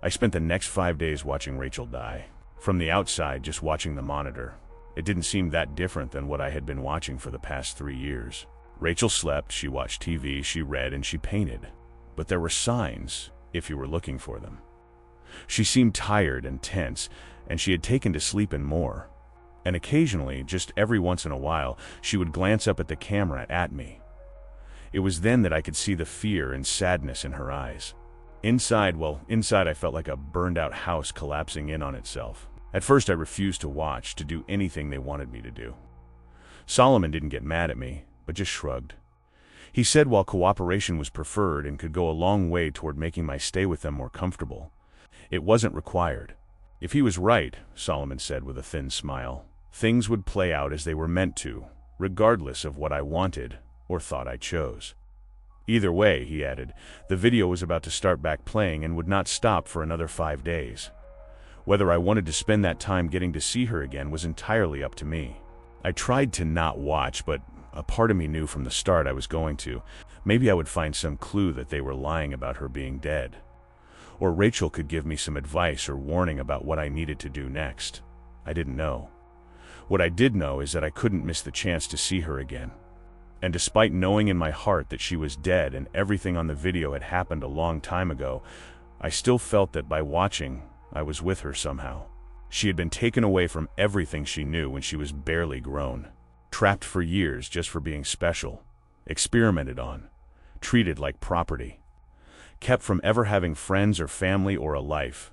I spent the next 5 days watching Rachel die. From the outside, just watching the monitor, it didn't seem that different than what I had been watching for the past 3 years. Rachel slept, she watched TV, she read, and she painted. But there were signs, if you were looking for them. She seemed tired and tense, and she had taken to sleeping more. And occasionally, just every once in a while, she would glance up at the camera at me. It was then that I could see the fear and sadness in her eyes. Inside I felt like a burned-out house collapsing in on itself. At first I refused to watch, to do anything they wanted me to do. Solomon didn't get mad at me, but just shrugged. He said while cooperation was preferred and could go a long way toward making my stay with them more comfortable, it wasn't required. If he was right, Solomon said with a thin smile, things would play out as they were meant to, regardless of what I wanted or thought I chose. Either way, he added, the video was about to start back playing and would not stop for another 5 days. Whether I wanted to spend that time getting to see her again was entirely up to me. I tried to not watch, but a part of me knew from the start I was going to. Maybe I would find some clue that they were lying about her being dead. Or Rachel could give me some advice or warning about what I needed to do next. I didn't know. What I did know is that I couldn't miss the chance to see her again. And despite knowing in my heart that she was dead and everything on the video had happened a long time ago, I still felt that by watching, I was with her somehow. She had been taken away from everything she knew when she was barely grown, trapped for years just for being special, experimented on, treated like property, kept from ever having friends or family or a life.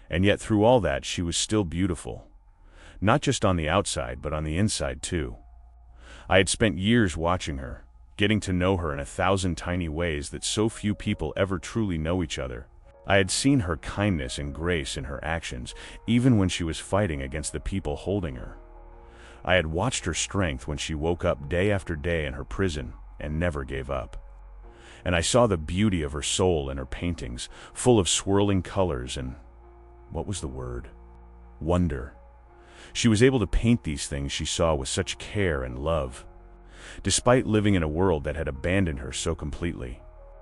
And yet through all that, she was still beautiful. Not just on the outside, but on the inside too. I had spent years watching her, getting to know her in 1,000 tiny ways that so few people ever truly know each other. I had seen her kindness and grace in her actions, even when she was fighting against the people holding her. I had watched her strength when she woke up day after day in her prison and never gave up. And I saw the beauty of her soul in her paintings, full of swirling colors and, what was the word? Wonder. She was able to paint these things she saw with such care and love, despite living in a world that had abandoned her so completely.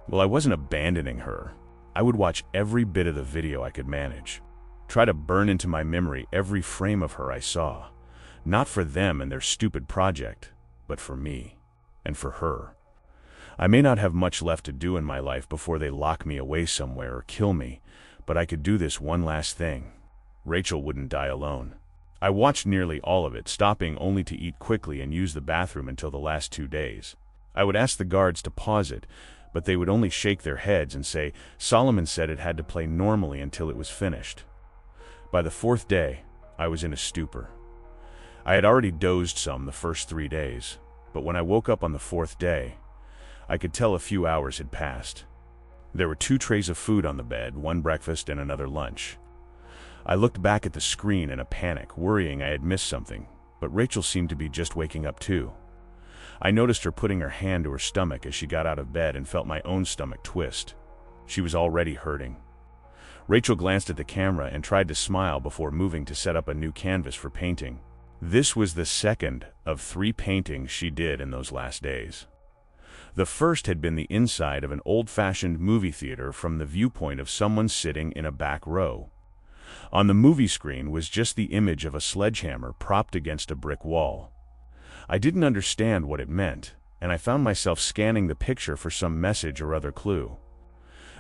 Well, I wasn't abandoning her. I would watch every bit of the video I could manage, try to burn into my memory every frame of her I saw, not for them and their stupid project, but for me and for her. I may not have much left to do in my life before they lock me away somewhere or kill me, but I could do this one last thing. Rachel wouldn't die alone. I watched nearly all of it, stopping only to eat quickly and use the bathroom until the last 2 days. I would ask the guards to pause it, but they would only shake their heads and say, Solomon said it had to play normally until it was finished. By the 4th day, I was in a stupor. I had already dozed some the first 3 days, but when I woke up on the 4th day, I could tell a few hours had passed. There were 2 trays of food on the bed, one breakfast and another lunch. I looked back at the screen in a panic, worrying I had missed something, but Rachel seemed to be just waking up too. I noticed her putting her hand to her stomach as she got out of bed and felt my own stomach twist. She was already hurting. Rachel glanced at the camera and tried to smile before moving to set up a new canvas for painting. This was the second of 3 paintings she did in those last days. The first had been the inside of an old-fashioned movie theater from the viewpoint of someone sitting in a back row. On the movie screen was just the image of a sledgehammer propped against a brick wall. I didn't understand what it meant, and I found myself scanning the picture for some message or other clue.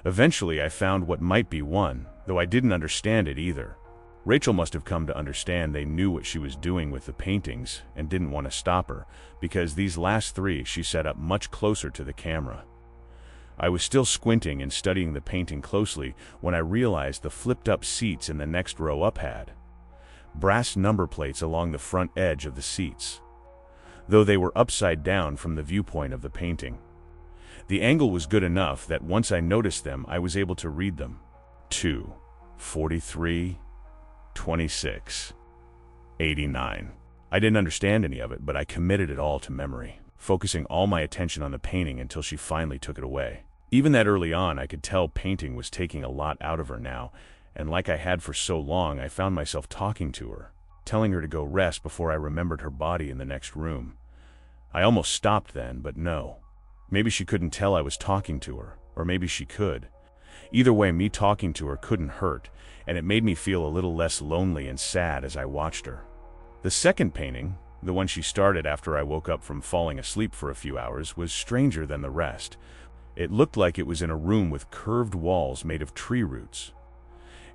Eventually I found what might be one, though I didn't understand it either. Rachel must have come to understand they knew what she was doing with the paintings and didn't want to stop her, because these last 3 she set up much closer to the camera. I was still squinting and studying the painting closely when I realized the flipped-up seats in the next row up had brass number plates along the front edge of the seats, though they were upside down from the viewpoint of the painting. The angle was good enough that once I noticed them, I was able to read them. 2, 43, 26, 89. I didn't understand any of it, but I committed it all to memory, focusing all my attention on the painting until she finally took it away. Even that early on, I could tell painting was taking a lot out of her now, and like I had for so long, I found myself talking to her, telling her to go rest before I remembered her body in the next room. I almost stopped then, but no. Maybe she couldn't tell I was talking to her, or maybe she could. Either way, me talking to her couldn't hurt, and it made me feel a little less lonely and sad as I watched her. The second painting, the one she started after I woke up from falling asleep for a few hours, was stranger than the rest. It looked like it was in a room with curved walls made of tree roots.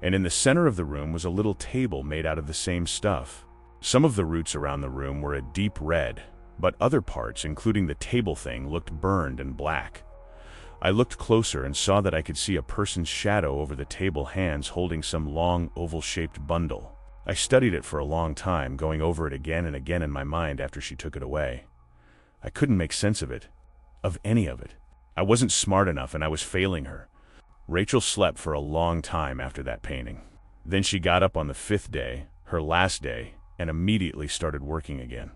And in the center of the room was a little table made out of the same stuff. Some of the roots around the room were a deep red, but other parts, including the table thing, looked burned and black. I looked closer and saw that I could see a person's shadow over the table, hands holding some long, oval-shaped bundle. I studied it for a long time, going over it again and again in my mind after she took it away. I couldn't make sense of it, of any of it. I wasn't smart enough and I was failing her. Rachel slept for a long time after that painting. Then she got up on the 5th day, her last day, and immediately started working again.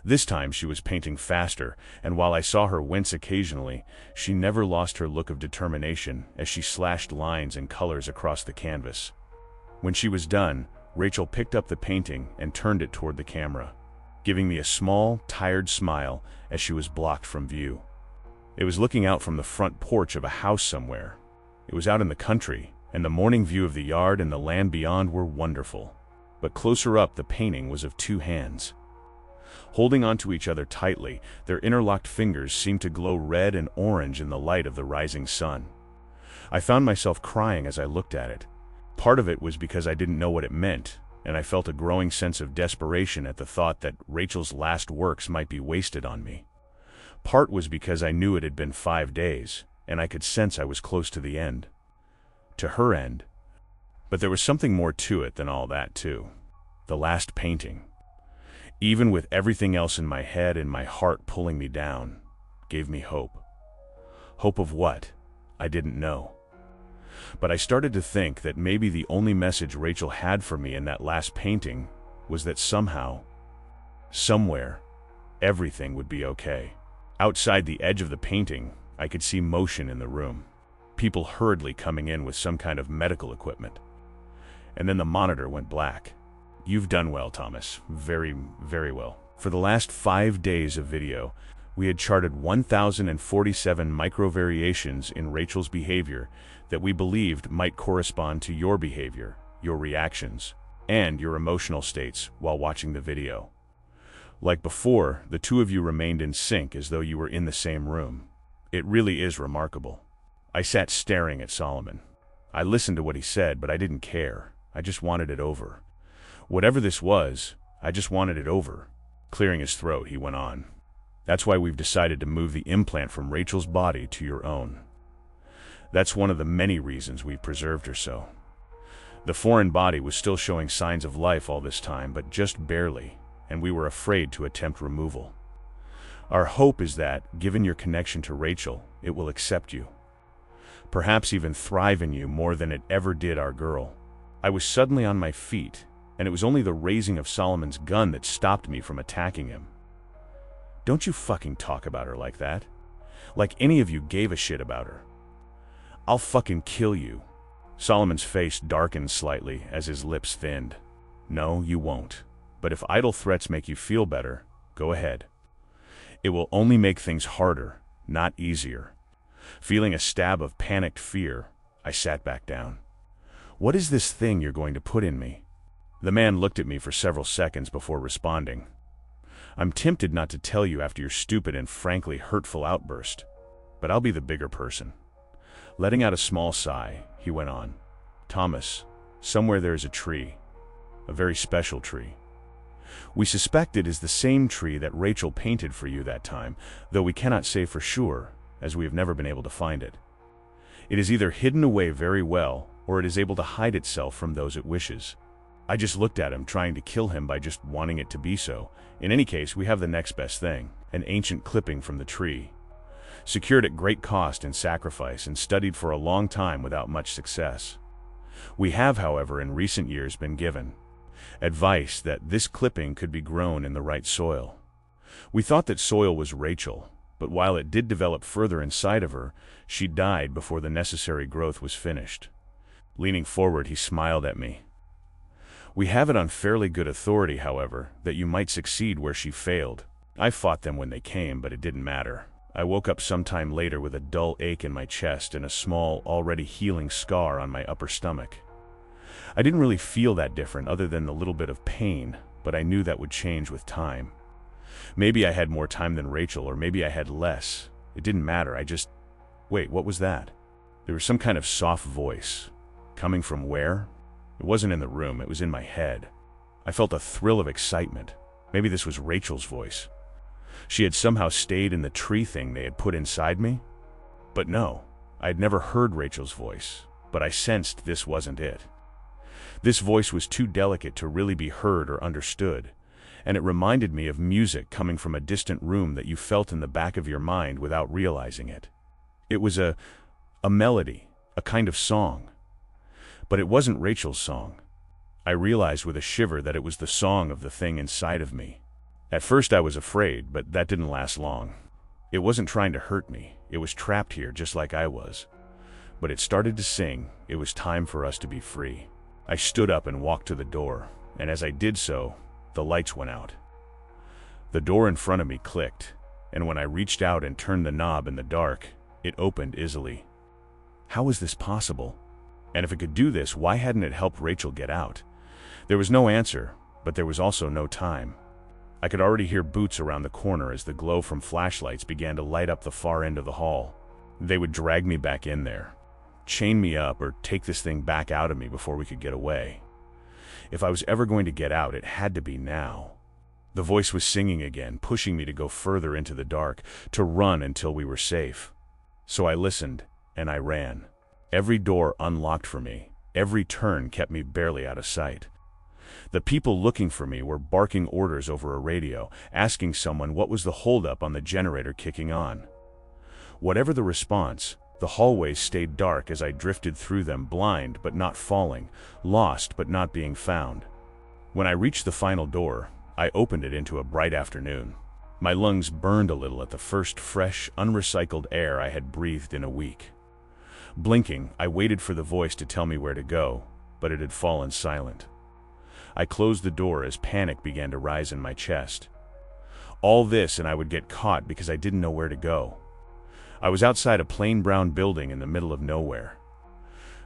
This time she was painting faster, and while I saw her wince occasionally, she never lost her look of determination as she slashed lines and colors across the canvas. When she was done, Rachel picked up the painting and turned it toward the camera, giving me a small, tired smile as she was blocked from view. It was looking out from the front porch of a house somewhere. It was out in the country, and the morning view of the yard and the land beyond were wonderful. But closer up, the painting was of two hands. Holding onto each other tightly, their interlocked fingers seemed to glow red and orange in the light of the rising sun. I found myself crying as I looked at it. Part of it was because I didn't know what it meant, and I felt a growing sense of desperation at the thought that Rachel's last works might be wasted on me. Part was because I knew it had been 5 days, and I could sense I was close to the end. To her end. But there was something more to it than all that, too. The last painting, even with everything else in my head and my heart pulling me down, gave me hope. Hope of what? I didn't know. But I started to think that maybe the only message Rachel had for me in that last painting was that somehow, somewhere, everything would be okay. Outside the edge of the painting, I could see motion in the room. People hurriedly coming in with some kind of medical equipment. And then the monitor went black. You've done well, Thomas. Very, very well. For the last 5 days of video, we had charted 1,047 micro-variations in Rachel's behavior that we believed might correspond to your behavior, your reactions, and your emotional states while watching the video. Like before, the two of you remained in sync as though you were in the same room. It really is remarkable. I sat staring at Solomon. I listened to what he said, but I didn't care. I just wanted it over. Whatever this was, I just wanted it over. Clearing his throat, he went on. That's why we've decided to move the implant from Rachel's body to your own. That's one of the many reasons we've preserved her so. The foreign body was still showing signs of life all this time, but just barely, and we were afraid to attempt removal. Our hope is that, given your connection to Rachel, it will accept you. Perhaps even thrive in you more than it ever did our girl. I was suddenly on my feet, and it was only the raising of Solomon's gun that stopped me from attacking him. Don't you fucking talk about her like that. Like any of you gave a shit about her. I'll fucking kill you. Solomon's face darkened slightly as his lips thinned. No, you won't. But if idle threats make you feel better, go ahead. It will only make things harder, not easier. Feeling a stab of panicked fear, I sat back down. What is this thing you're going to put in me? The man looked at me for several seconds before responding. I'm tempted not to tell you after your stupid and frankly hurtful outburst, but I'll be the bigger person. Letting out a small sigh, he went on. Thomas, somewhere there is a tree, a very special tree. We suspect it is the same tree that Rachel painted for you that time, though we cannot say for sure, as we have never been able to find it. It is either hidden away very well, or it is able to hide itself from those it wishes. I just looked at him, trying to kill him by just wanting it to be so. In any case, we have the next best thing, an ancient clipping from the tree. Secured at great cost and sacrifice and studied for a long time without much success. We have, however, in recent years been given advice that this clipping could be grown in the right soil. We thought that soil was Rachel, but while it did develop further inside of her, she died before the necessary growth was finished. Leaning forward, he smiled at me. We have it on fairly good authority, however, that you might succeed where she failed. I fought them when they came, but it didn't matter. I woke up sometime later with a dull ache in my chest and a small, already healing scar on my upper stomach. I didn't really feel that different other than the little bit of pain, but I knew that would change with time. Maybe I had more time than Rachel, or maybe I had less. It didn't matter, Wait, what was that? There was some kind of soft voice. Coming from where? It wasn't in the room, it was in my head. I felt a thrill of excitement. Maybe this was Rachel's voice. She had somehow stayed in the tree thing they had put inside me? But no, I had never heard Rachel's voice, but I sensed this wasn't it. This voice was too delicate to really be heard or understood, and it reminded me of music coming from a distant room that you felt in the back of your mind without realizing it. It was a melody, a kind of song. But it wasn't Rachel's song. I realized with a shiver that it was the song of the thing inside of me. At first I was afraid, but that didn't last long. It wasn't trying to hurt me. It was trapped here just like I was. But it started to sing. It was time for us to be free. I stood up and walked to the door, and as I did so, the lights went out. The door in front of me clicked, and when I reached out and turned the knob in the dark, it opened easily. How was this possible? And if it could do this, why hadn't it helped Rachel get out? There was no answer, but there was also no time. I could already hear boots around the corner as the glow from flashlights began to light up the far end of the hall. They would drag me back in there, chain me up, or take this thing back out of me before we could get away. If I was ever going to get out, it had to be now. The voice was singing again, pushing me to go further into the dark, to run until we were safe. So I listened, and I ran. Every door unlocked for me. Every turn kept me barely out of sight. The people looking for me were barking orders over a radio, asking someone what was the holdup on the generator kicking on. Whatever the response, the hallways stayed dark as I drifted through them, blind but not falling, lost but not being found. When I reached the final door, I opened it into a bright afternoon. My lungs burned a little at the first fresh, unrecycled air I had breathed in a week. Blinking, I waited for the voice to tell me where to go, but it had fallen silent. I closed the door as panic began to rise in my chest. All this and I would get caught because I didn't know where to go. I was outside a plain brown building in the middle of nowhere.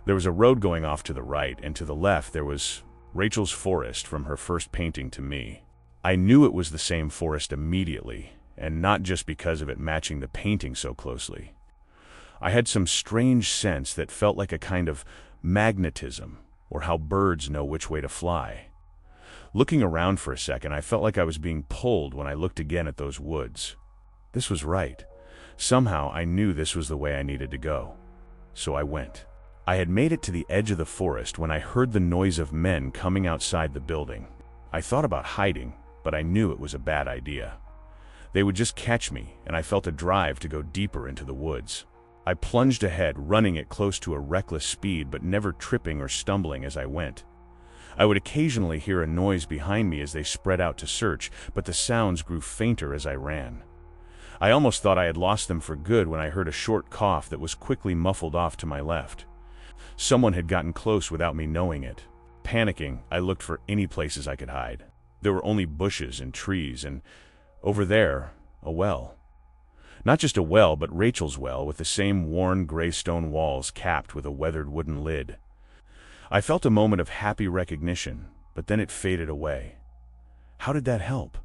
There was a road going off to the right, and to the left there was Rachel's forest from her first painting to me. I knew it was the same forest immediately, and not just because of it matching the painting so closely. I had some strange sense that felt like a kind of magnetism, or how birds know which way to fly. Looking around for a second, I felt like I was being pulled when I looked again at those woods. This was right. Somehow I knew this was the way I needed to go. So I went. I had made it to the edge of the forest when I heard the noise of men coming outside the building. I thought about hiding, but I knew it was a bad idea. They would just catch me, and I felt a drive to go deeper into the woods. I plunged ahead, running at close to a reckless speed, but never tripping or stumbling as I went. I would occasionally hear a noise behind me as they spread out to search, but the sounds grew fainter as I ran. I almost thought I had lost them for good when I heard a short cough that was quickly muffled off to my left. Someone had gotten close without me knowing it. Panicking, I looked for any places I could hide. There were only bushes and trees, and over there, a well. Not just a well, but Rachel's well, with the same worn gray stone walls capped with a weathered wooden lid. I felt a moment of happy recognition, but then it faded away. How did that help?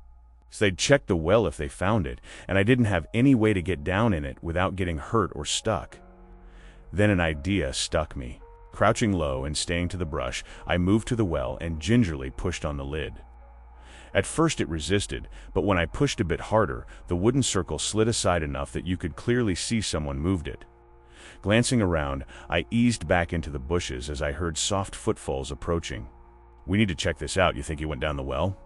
So they'd checked the well if they found it, and I didn't have any way to get down in it without getting hurt or stuck. Then an idea stuck me. Crouching low and staying to the brush, I moved to the well and gingerly pushed on the lid. At first it resisted, but when I pushed a bit harder, the wooden circle slid aside enough that you could clearly see someone moved it. Glancing around, I eased back into the bushes as I heard soft footfalls approaching. "We need to check this out. You think he went down the well?"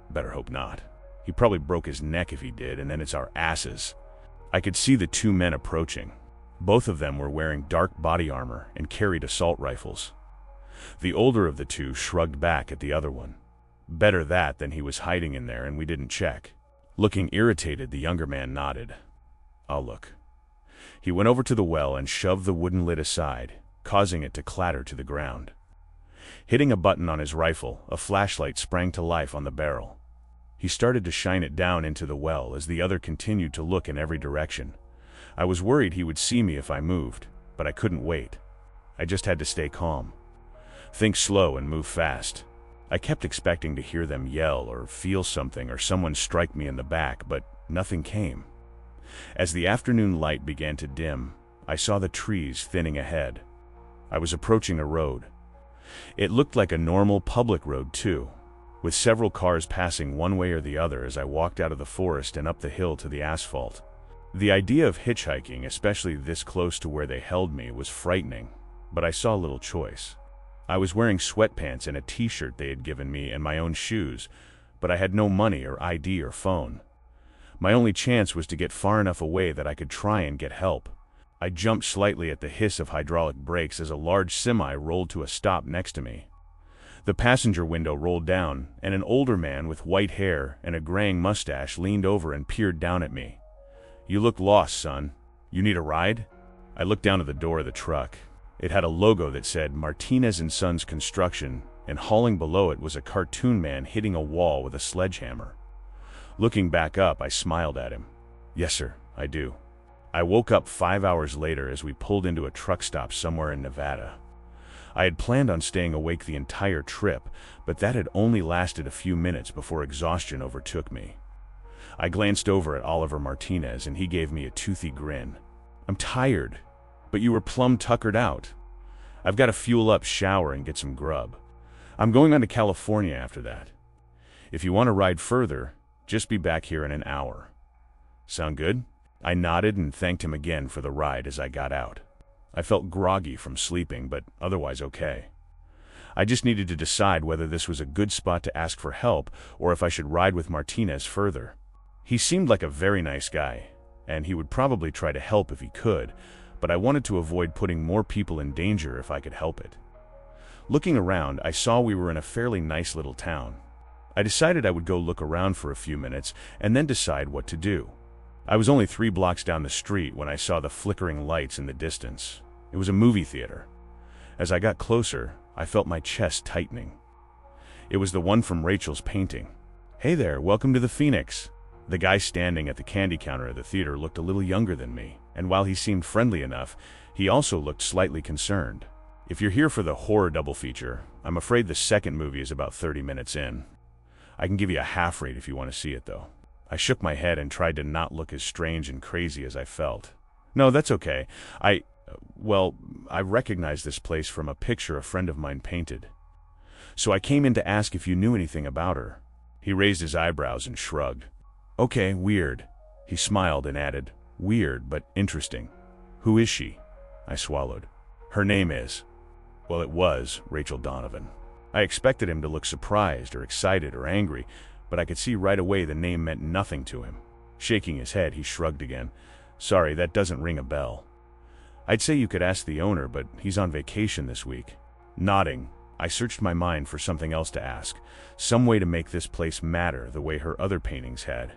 "Better hope not. He probably broke his neck if he did, and then it's our asses." I could see the two men approaching. Both of them were wearing dark body armor and carried assault rifles. The older of the two shrugged back at the other one. Better that than he was hiding in there and we didn't check. Looking irritated, the younger man nodded. "I'll look." He went over to the well and shoved the wooden lid aside, causing it to clatter to the ground. Hitting a button on his rifle, a flashlight sprang to life on the barrel. He started to shine it down into the well as the other continued to look in every direction. I was worried he would see me if I moved, but I couldn't wait. I just had to stay calm. Think slow and move fast. I kept expecting to hear them yell or feel something or someone strike me in the back, but nothing came. As the afternoon light began to dim, I saw the trees thinning ahead. I was approaching a road. It looked like a normal public road too, with several cars passing one way or the other as I walked out of the forest and up the hill to the asphalt. The idea of hitchhiking, especially this close to where they held me, was frightening, but I saw little choice. I was wearing sweatpants and a t-shirt they had given me and my own shoes, but I had no money or ID or phone. My only chance was to get far enough away that I could try and get help. I jumped slightly at the hiss of hydraulic brakes as a large semi rolled to a stop next to me. The passenger window rolled down, and an older man with white hair and a graying mustache leaned over and peered down at me. "You look lost, son. You need a ride?" I looked down at the door of the truck. It had a logo that said Martinez & Sons Construction, and hauling below it was a cartoon man hitting a wall with a sledgehammer. Looking back up, I smiled at him. "Yes, sir, I do." I woke up 5 hours later as we pulled into a truck stop somewhere in Nevada. I had planned on staying awake the entire trip, but that had only lasted a few minutes before exhaustion overtook me. I glanced over at Oliver Martinez and he gave me a toothy grin. "I'm tired, but you were plumb tuckered out. I've got to fuel up, shower, and get some grub. I'm going on to California after that. If you want to ride further, just be back here in an hour. Sound good?" I nodded and thanked him again for the ride as I got out. I felt groggy from sleeping, but otherwise okay. I just needed to decide whether this was a good spot to ask for help or if I should ride with Martinez further. He seemed like a very nice guy, and he would probably try to help if he could, but I wanted to avoid putting more people in danger if I could help it. Looking around, I saw we were in a fairly nice little town. I decided I would go look around for a few minutes and then decide what to do. I was only 3 blocks down the street when I saw the flickering lights in the distance. It was a movie theater. As I got closer, I felt my chest tightening. It was the one from Rachel's painting. "Hey there, welcome to the Phoenix." The guy standing at the candy counter of the theater looked a little younger than me, and while he seemed friendly enough, he also looked slightly concerned. "If you're here for the horror double feature, I'm afraid the second movie is about 30 minutes in. I can give you a half rate if you want to see it, though." I shook my head and tried to not look as strange and crazy as I felt. "No, that's okay. I recognized this place from a picture a friend of mine painted. So I came in to ask if you knew anything about her." He raised his eyebrows and shrugged. "Okay, weird." He smiled and added, "Weird, but interesting. Who is she?" I swallowed. "Her name is..." Well, it was Rachel Donovan. I expected him to look surprised or excited or angry, but I could see right away the name meant nothing to him. Shaking his head, he shrugged again. "Sorry, that doesn't ring a bell. I'd say you could ask the owner, but he's on vacation this week." Nodding, I searched my mind for something else to ask, some way to make this place matter the way her other paintings had.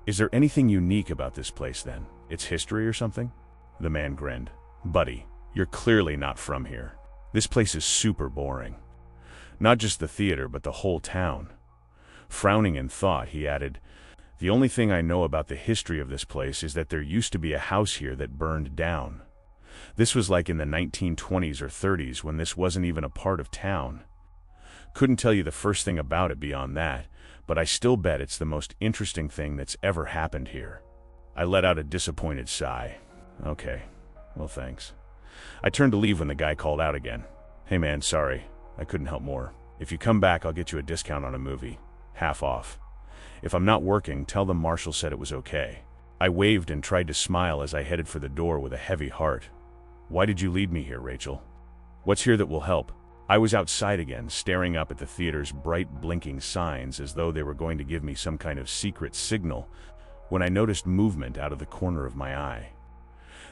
"Is there anything unique about this place then? Its history or something?" The man grinned. "Buddy, you're clearly not from here. This place is super boring. Not just the theater, but the whole town." Frowning in thought, he added, "The only thing I know about the history of this place is that there used to be a house here that burned down. This was like in the 1920s or 30s when this wasn't even a part of town. Couldn't tell you the first thing about it beyond that, but I still bet it's the most interesting thing that's ever happened here." I let out a disappointed sigh. "Okay, well thanks." I turned to leave when the guy called out again. "Hey man, sorry, I couldn't help more. If you come back, I'll get you a discount on a movie. Half off. If I'm not working, tell them Marshall said it was okay." I waved and tried to smile as I headed for the door with a heavy heart. "Why did you lead me here, Rachel? What's here that will help?" I was outside again, staring up at the theater's bright blinking signs as though they were going to give me some kind of secret signal, when I noticed movement out of the corner of my eye.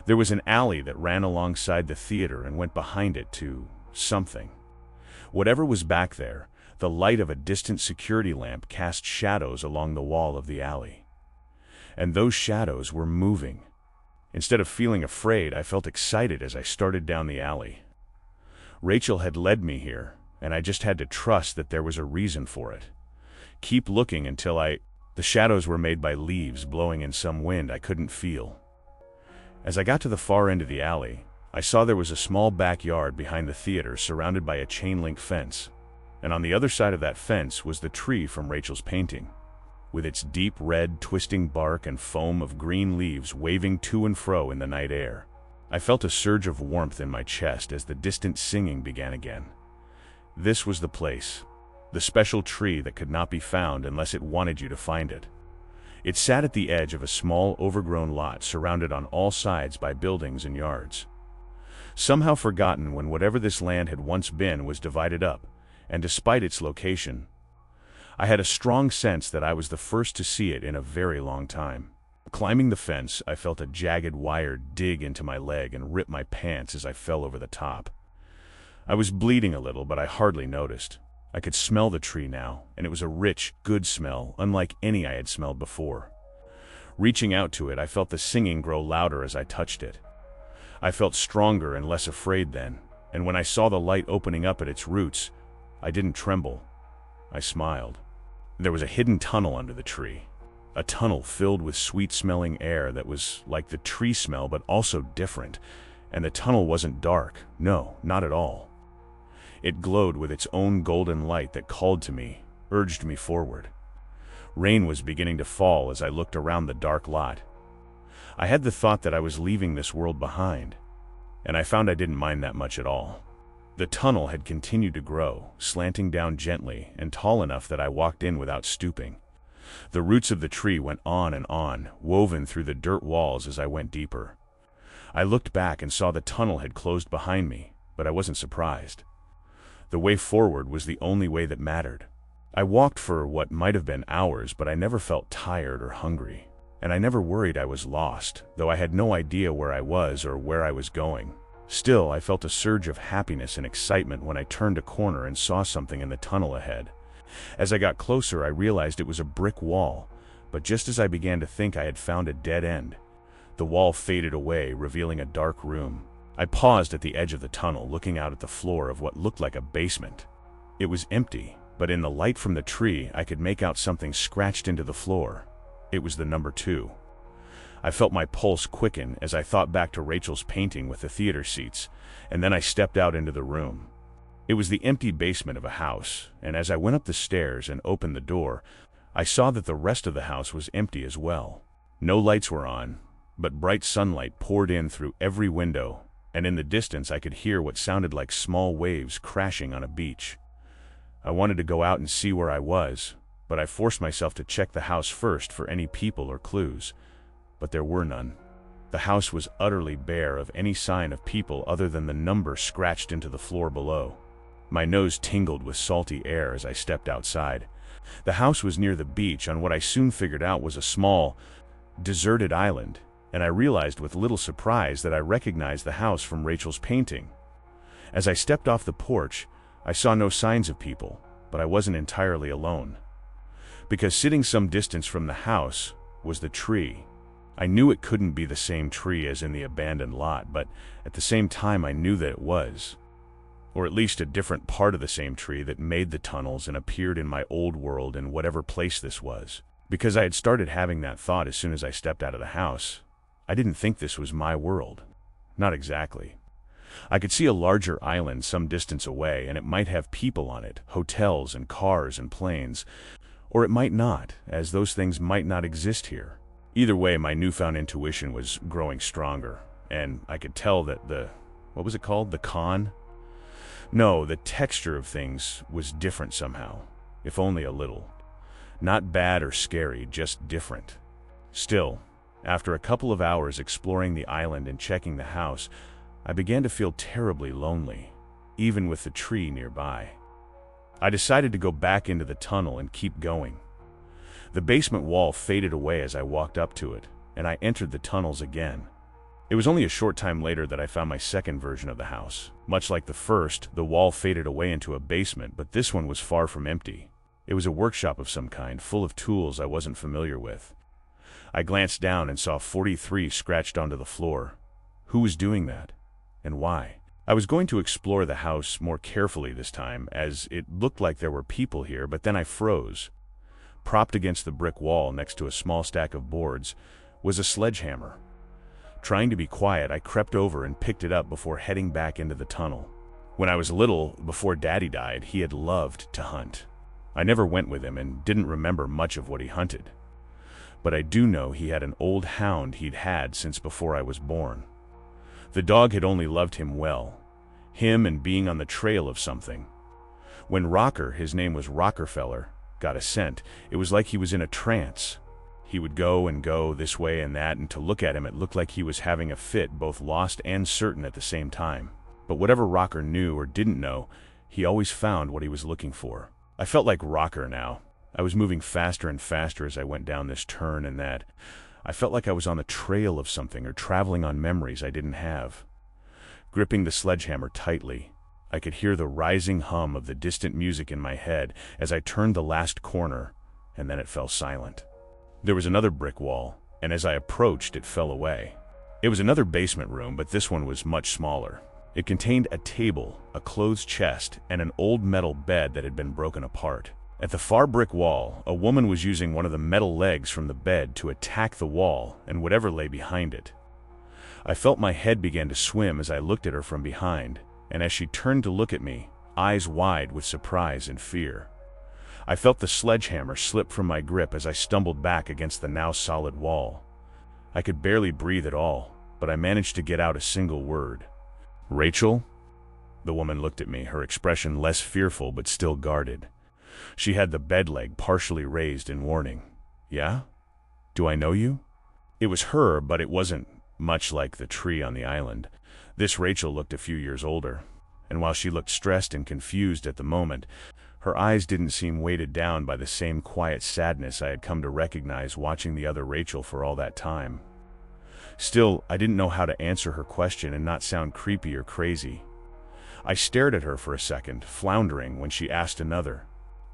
There was an alley that ran alongside the theater and went behind it to something. Whatever was back there, the light of a distant security lamp cast shadows along the wall of the alley. And those shadows were moving. Instead of feeling afraid, I felt excited as I started down the alley. Rachel had led me here, and I just had to trust that there was a reason for it. Keep looking until the shadows were made by leaves blowing in some wind I couldn't feel. As I got to the far end of the alley, I saw there was a small backyard behind the theater surrounded by a chain-link fence, and on the other side of that fence was the tree from Rachel's painting, with its deep red, twisting bark and foam of green leaves waving to and fro in the night air. I felt a surge of warmth in my chest as the distant singing began again. This was the place, the special tree that could not be found unless it wanted you to find it. It sat at the edge of a small, overgrown lot surrounded on all sides by buildings and yards. Somehow forgotten when whatever this land had once been was divided up, and despite its location, I had a strong sense that I was the first to see it in a very long time. Climbing the fence, I felt a jagged wire dig into my leg and rip my pants as I fell over the top. I was bleeding a little, but I hardly noticed. I could smell the tree now, and it was a rich, good smell, unlike any I had smelled before. Reaching out to it, I felt the singing grow louder as I touched it. I felt stronger and less afraid then, and when I saw the light opening up at its roots, I didn't tremble. I smiled. There was a hidden tunnel under the tree. A tunnel filled with sweet-smelling air that was like the tree smell but also different, and the tunnel wasn't dark. No, not at all. It glowed with its own golden light that called to me, urged me forward. Rain was beginning to fall as I looked around the dark lot. I had the thought that I was leaving this world behind, and I found I didn't mind that much at all. The tunnel had continued to grow, slanting down gently and tall enough that I walked in without stooping. The roots of the tree went on, woven through the dirt walls as I went deeper. I looked back and saw the tunnel had closed behind me, but I wasn't surprised. The way forward was the only way that mattered. I walked for what might have been hours, but I never felt tired or hungry, and I never worried I was lost, though I had no idea where I was or where I was going. Still, I felt a surge of happiness and excitement when I turned a corner and saw something in the tunnel ahead. As I got closer, I realized it was a brick wall, but just as I began to think I had found a dead end, the wall faded away, revealing a dark room. I paused at the edge of the tunnel, looking out at the floor of what looked like a basement. It was empty, but in the light from the tree, I could make out something scratched into the floor. It was the number 2. I felt my pulse quicken as I thought back to Rachel's painting with the theater seats, and then I stepped out into the room. It was the empty basement of a house, and as I went up the stairs and opened the door, I saw that the rest of the house was empty as well. No lights were on, but bright sunlight poured in through every window, and in the distance I could hear what sounded like small waves crashing on a beach. I wanted to go out and see where I was, but I forced myself to check the house first for any people or clues, but there were none. The house was utterly bare of any sign of people other than the number scratched into the floor below. My nose tingled with salty air as I stepped outside. The house was near the beach on what I soon figured out was a small, deserted island, and I realized with little surprise that I recognized the house from Rachel's painting. As I stepped off the porch, I saw no signs of people, but I wasn't entirely alone. Because sitting some distance from the house was the tree. I knew it couldn't be the same tree as in the abandoned lot, but at the same time I knew that it was. Or at least a different part of the same tree that made the tunnels and appeared in my old world in whatever place this was. Because I had started having that thought as soon as I stepped out of the house, I didn't think this was my world. Not exactly. I could see a larger island some distance away, and it might have people on it, hotels and cars and planes. Or it might not, as those things might not exist here. Either way, my newfound intuition was growing stronger, and I could tell that what was it called? The con? No, the texture of things was different somehow, if only a little. Not bad or scary, just different. Still, after a couple of hours exploring the island and checking the house, I began to feel terribly lonely, even with the tree nearby. I decided to go back into the tunnel and keep going. The basement wall faded away as I walked up to it, and I entered the tunnels again. It was only a short time later that I found my second version of the house. Much like the first, the wall faded away into a basement, but this one was far from empty. It was a workshop of some kind, full of tools I wasn't familiar with. I glanced down and saw 43 scratched onto the floor. Who was doing that? And why? I was going to explore the house more carefully this time, as it looked like there were people here, but then I froze. Propped against the brick wall next to a small stack of boards was a sledgehammer. Trying to be quiet, I crept over and picked it up before heading back into the tunnel. When I was little, before Daddy died, he had loved to hunt. I never went with him and didn't remember much of what he hunted. But I do know he had an old hound he'd had since before I was born. The dog had only loved him well, him and being on the trail of something. When Rocker, his name was Rockefeller, got a scent, it was like he was in a trance. He would go and go this way and that, and to look at him it looked like he was having a fit, both lost and certain at the same time. But whatever Rocker knew or didn't know, he always found what he was looking for. I felt like Rocker now. I was moving faster and faster as I went down this turn and that. I felt like I was on the trail of something or traveling on memories I didn't have. Gripping the sledgehammer tightly, I could hear the rising hum of the distant music in my head as I turned the last corner, and then it fell silent. There was another brick wall, and as I approached, it fell away. It was another basement room, but this one was much smaller. It contained a table, a clothes chest, and an old metal bed that had been broken apart. At the far brick wall, a woman was using one of the metal legs from the bed to attack the wall and whatever lay behind it. I felt my head begin to swim as I looked at her from behind, and as she turned to look at me, eyes wide with surprise and fear. I felt the sledgehammer slip from my grip as I stumbled back against the now solid wall. I could barely breathe at all, but I managed to get out a single word. "Rachel?" The woman looked at me, her expression less fearful but still guarded. She had the bed leg partially raised in warning. "Yeah? Do I know you?" It was her, but it wasn't much like the tree on the island. This Rachel looked a few years older, and while she looked stressed and confused at the moment, her eyes didn't seem weighted down by the same quiet sadness I had come to recognize watching the other Rachel for all that time. Still, I didn't know how to answer her question and not sound creepy or crazy. I stared at her for a second, floundering, when she asked another.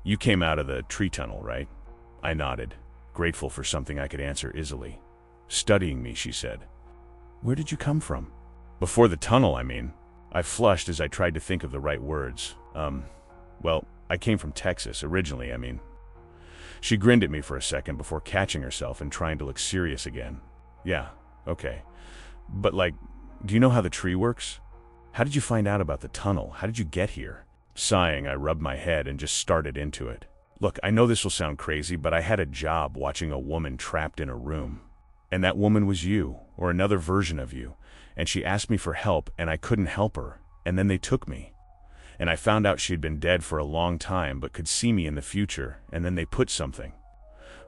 "You came out of the tree tunnel, right?" I nodded, grateful for something I could answer easily. "Studying me," she said. "Where did you come from?" "Before the tunnel, I mean." I flushed as I tried to think of the right words. Well, I came from Texas, originally, I mean." She grinned at me for a second before catching herself and trying to look serious again. "Yeah, okay. But do you know how the tree works? How did you find out about the tunnel? How did you get here?" Sighing, I rubbed my head and just started into it. "Look, I know this will sound crazy, but I had a job watching a woman trapped in a room. And that woman was you, or another version of you. And she asked me for help, and I couldn't help her. And then they took me. And I found out she'd been dead for a long time, but could see me in the future, and then they put something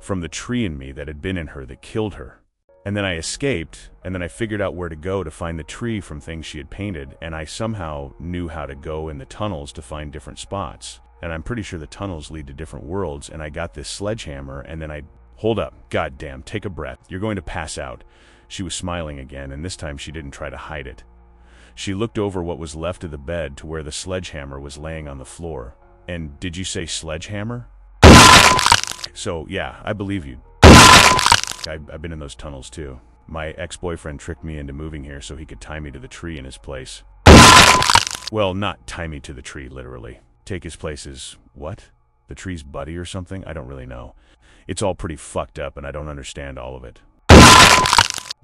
from the tree in me that had been in her that killed her. And then I escaped, and then I figured out where to go to find the tree from things she had painted, and I somehow knew how to go in the tunnels to find different spots. And I'm pretty sure the tunnels lead to different worlds, and I got this sledgehammer, and then I..." "Hold up, goddamn, take a breath. You're going to pass out." She was smiling again, and this time she didn't try to hide it. She looked over what was left of the bed to where the sledgehammer was laying on the floor. "And did you say sledgehammer?" "So, yeah, I believe you. I've been in those tunnels too. My ex-boyfriend tricked me into moving here so he could tie me to the tree in his place." "Well, not tie me to the tree, literally. Take his place as, what? The tree's buddy or something? I don't really know. It's all pretty fucked up and I don't understand all of it.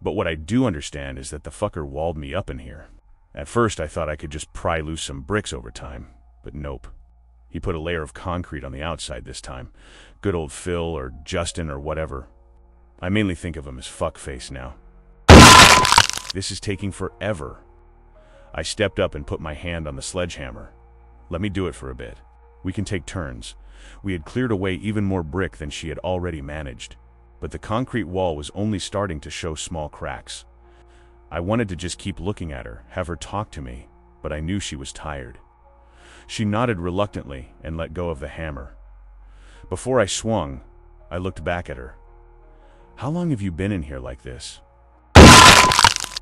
But what I do understand is that the fucker walled me up in here. At first I thought I could just pry loose some bricks over time, but nope. He put a layer of concrete on the outside this time. Good old Phil or Justin or whatever. I mainly think of him as fuckface now. This is taking forever." I stepped up and put my hand on the sledgehammer. "Let me do it for a bit. We can take turns." We had cleared away even more brick than she had already managed, but the concrete wall was only starting to show small cracks. I wanted to just keep looking at her, have her talk to me, but I knew she was tired. She nodded reluctantly and let go of the hammer. Before I swung, I looked back at her. "How long have you been in here like this?"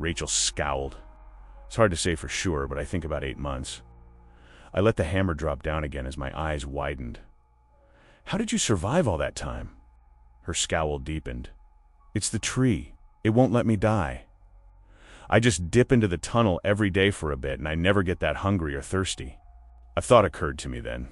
Rachel scowled. "It's hard to say for sure, but I think about 8 months." I let the hammer drop down again as my eyes widened. "How did you survive all that time?" Her scowl deepened. "It's the tree. It won't let me die. I just dip into the tunnel every day for a bit and I never get that hungry or thirsty." A thought occurred to me then.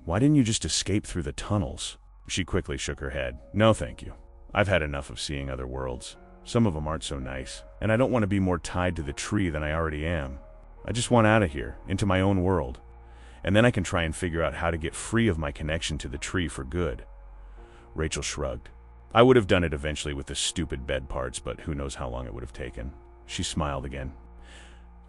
"Why didn't you just escape through the tunnels?" She quickly shook her head. "No, thank you. I've had enough of seeing other worlds. Some of them aren't so nice, and I don't want to be more tied to the tree than I already am. I just want out of here, into my own world, and then I can try and figure out how to get free of my connection to the tree for good." Rachel shrugged. "I would have done it eventually with the stupid bed parts, but who knows how long it would have taken." She smiled again.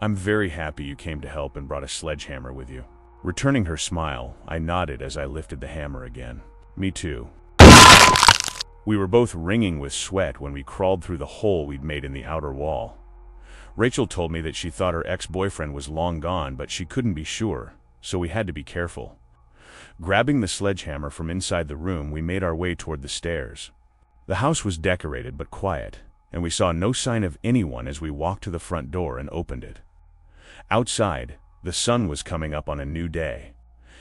"I'm very happy you came to help and brought a sledgehammer with you." Returning her smile, I nodded as I lifted the hammer again. "Me too." We were both wringing with sweat when we crawled through the hole we'd made in the outer wall. Rachel told me that she thought her ex-boyfriend was long gone, but she couldn't be sure, so we had to be careful. Grabbing the sledgehammer from inside the room, we made our way toward the stairs. The house was decorated but quiet, and we saw no sign of anyone as we walked to the front door and opened it. Outside, the sun was coming up on a new day,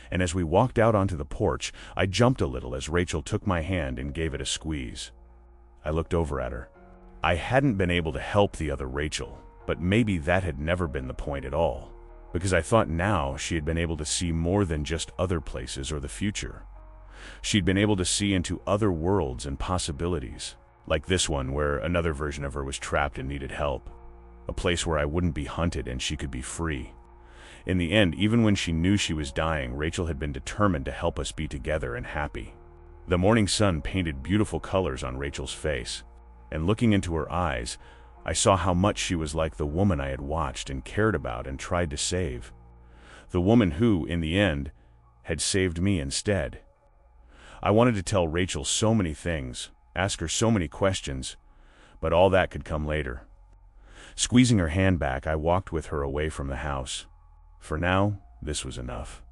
and as we walked out onto the porch, I jumped a little as Rachel took my hand and gave it a squeeze. I looked over at her. I hadn't been able to help the other Rachel, but maybe that had never been the point at all, because I thought now she had been able to see more than just other places or the future. She'd been able to see into other worlds and possibilities, like this one where another version of her was trapped and needed help, a place where I wouldn't be hunted and she could be free. In the end, even when she knew she was dying, Rachel had been determined to help us be together and happy. The morning sun painted beautiful colors on Rachel's face, and looking into her eyes, I saw how much she was like the woman I had watched and cared about and tried to save. The woman who, in the end, had saved me instead. I wanted to tell Rachel so many things, ask her so many questions, but all that could come later. Squeezing her hand back, I walked with her away from the house. For now, this was enough.